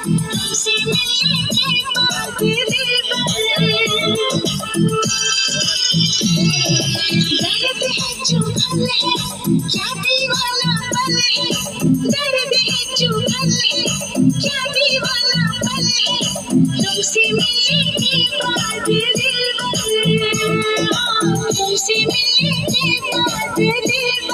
तुमसे मिलने के बाद दर्द है चुभन है, क्या दीवाना पल है। दर्द है चुभन है, क्या दीवाना पल है। तुमसे मिलने के बाद तुमसे मिलने के बाद दिलबर